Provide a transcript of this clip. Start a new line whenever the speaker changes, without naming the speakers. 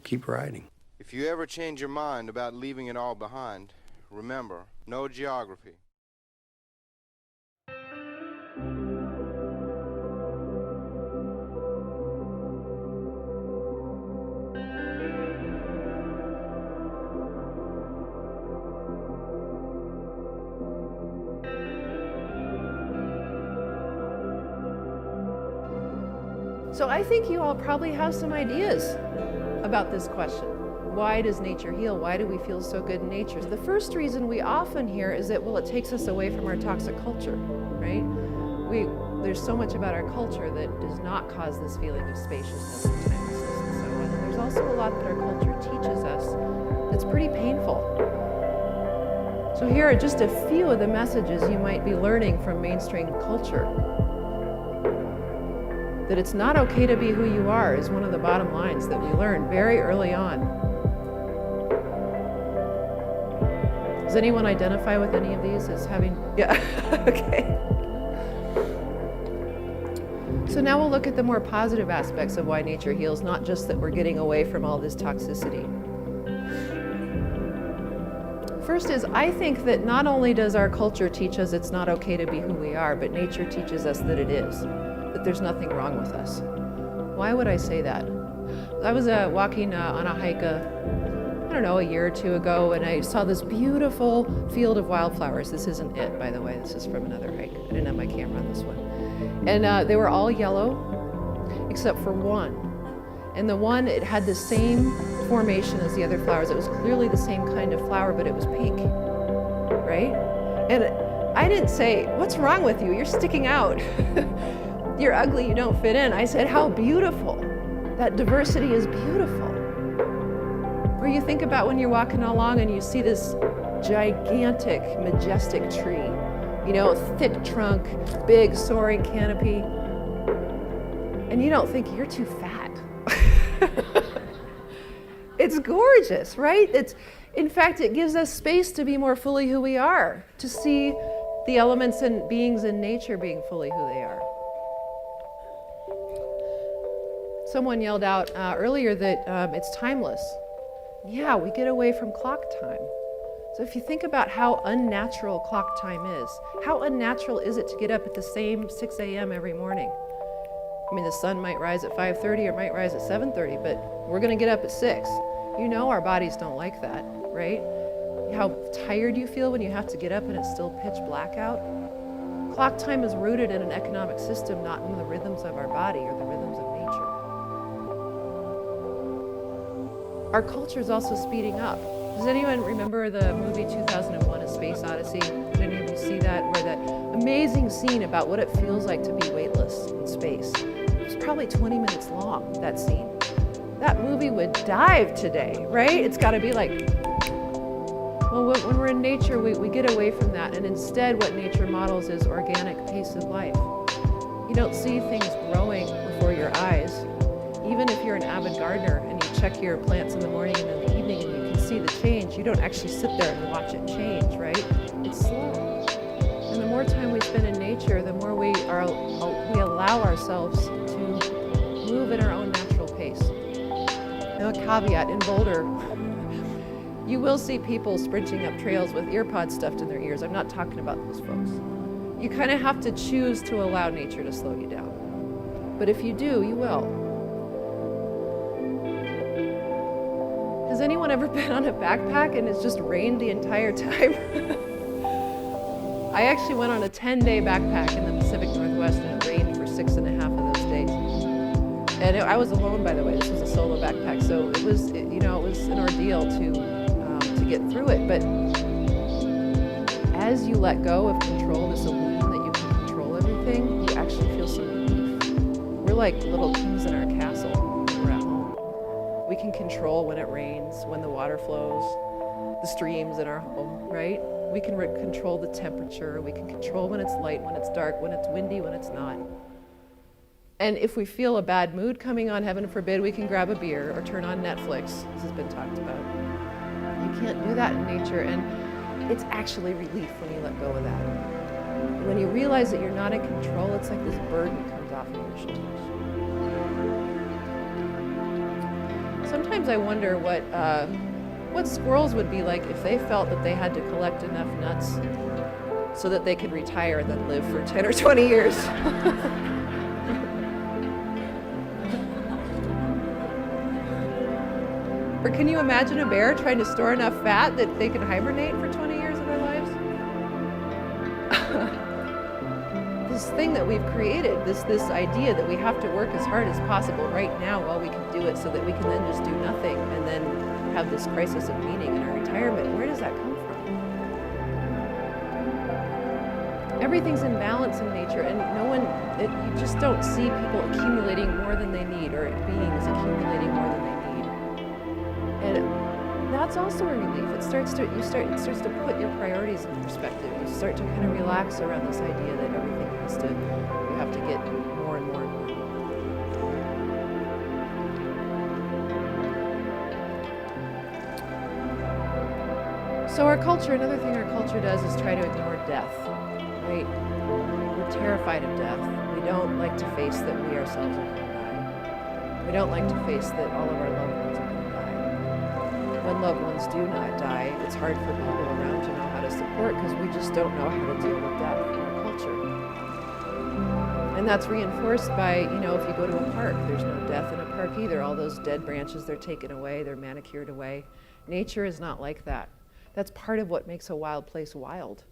keep riding.
If you ever change your mind about leaving it all behind, remember, no geography.
So I think you all probably have some ideas about this question. Why does nature heal? Why do we feel so good in nature? The first reason we often hear is that, well, it takes us away from our toxic culture, right? There's so much about our culture that does not cause this feeling of spaciousness and timelessness and so on. And there's also a lot that our culture teaches us that's pretty painful. So here are just a few of the messages you might be learning from mainstream culture. That it's not okay to be who you are is one of the bottom lines that we learned very early on. Does anyone identify with any of these as having, yeah, okay. So now we'll look at the more positive aspects of why nature heals, not just that we're getting away from all this toxicity. First is, I think that not only does our culture teach us it's not okay to be who we are, but nature teaches us that it is. That there's nothing wrong with us. Why would I say that? I was walking on a hike, I don't know, a year or two ago, and I saw this beautiful field of wildflowers. This isn't it, by the way. This is from another hike. I didn't have my camera on this one. And they were all yellow, except for one. And the one, it had the same formation as the other flowers. It was clearly the same kind of flower, but it was pink, right? And I didn't say, what's wrong with you? You're sticking out. You're ugly, you don't fit in. I said, how beautiful. That diversity is beautiful. Or you think about when you're walking along and you see this gigantic, majestic tree, you know, thick trunk, big soaring canopy, and you don't think you're too fat. It's gorgeous, right? In fact, it gives us space to be more fully who we are, to see the elements and beings in nature being fully who they are. Someone yelled out earlier that it's timeless. Yeah, we get away from clock time. So if you think about how unnatural clock time is, how unnatural is it to get up at the same 6 a.m. every morning? I mean, the sun might rise at 5:30 or might rise at 7:30, but we're gonna get up at 6. You know our bodies don't like that, right? How tired you feel when you have to get up and it's still pitch black out. Clock time is rooted in an economic system, not in the rhythms of our body or the rhythms of nature. Our culture is also speeding up. Does anyone remember the movie 2001: A Space Odyssey? Did any of you see that? Where that amazing scene about what it feels like to be weightless in space. It was probably 20 minutes long, that scene. That movie would dive today, right? It's got to be like, well, when we're in nature, we get away from that, and instead what nature models is organic pace of life. You don't see things growing before your eyes. Even if you're an avid gardener and you check your plants in the morning and in the evening and you can see the change, you don't actually sit there and watch it change, right? It's slow. And the more time we spend in nature, the more we allow ourselves to move in our own natural pace. Now, a caveat, in Boulder, you will see people sprinting up trails with ear pods stuffed in their ears. I'm not talking about those folks. You kind of have to choose to allow nature to slow you down. But if you do, you will. Has anyone ever been on a backpack and it's just rained the entire time? I actually went on a 10-day backpack in the Pacific Northwest and it rained for 6.5 of those days. And I was alone, by the way. This was a solo backpack, so it was an ordeal to get through it. But as you let go of control, this illusion that you can control everything, you actually feel some relief. We're like little kings in our castle when we're at home. We can control when it rains, when the water flows, the streams in our home, right? We can control the temperature. We can control when it's light, when it's dark, when it's windy, when it's not. And if we feel a bad mood coming on, heaven forbid, we can grab a beer or turn on Netflix. This has been talked about. You can't do that in nature, and it's actually relief when you let go of that. When you realize that you're not in control, it's like this burden comes off of your shoulders. Sometimes I wonder what squirrels would be like if they felt that they had to collect enough nuts so that they could retire and then live for 10 or 20 years. Or can you imagine a bear trying to store enough fat that they can hibernate for 20 years of their lives? This thing that we've created, this idea that we have to work as hard as possible right now while we can do it so that we can then just do nothing and then have this crisis of meaning in our retirement, where does that come from? Everything's in balance in nature, and you just don't see people accumulating more than they need, or beings accumulating more than they need. And that's also a relief. It starts to put your priorities in perspective. You start to kind of relax around this idea that everything you have to get more and more and more. So our culture, another thing our culture does is try to ignore death, right? We're terrified of death. We don't like to face that we ourselves are going to die. We don't like to face that all of our loved ones are going to die. When loved ones do not die, it's hard for people around to know how to support because we just don't know how to deal with death in our culture. And that's reinforced by, if you go to a park, there's no death in a park either. All those dead branches, they're taken away, they're manicured away. Nature is not like that. That's part of what makes a wild place wild.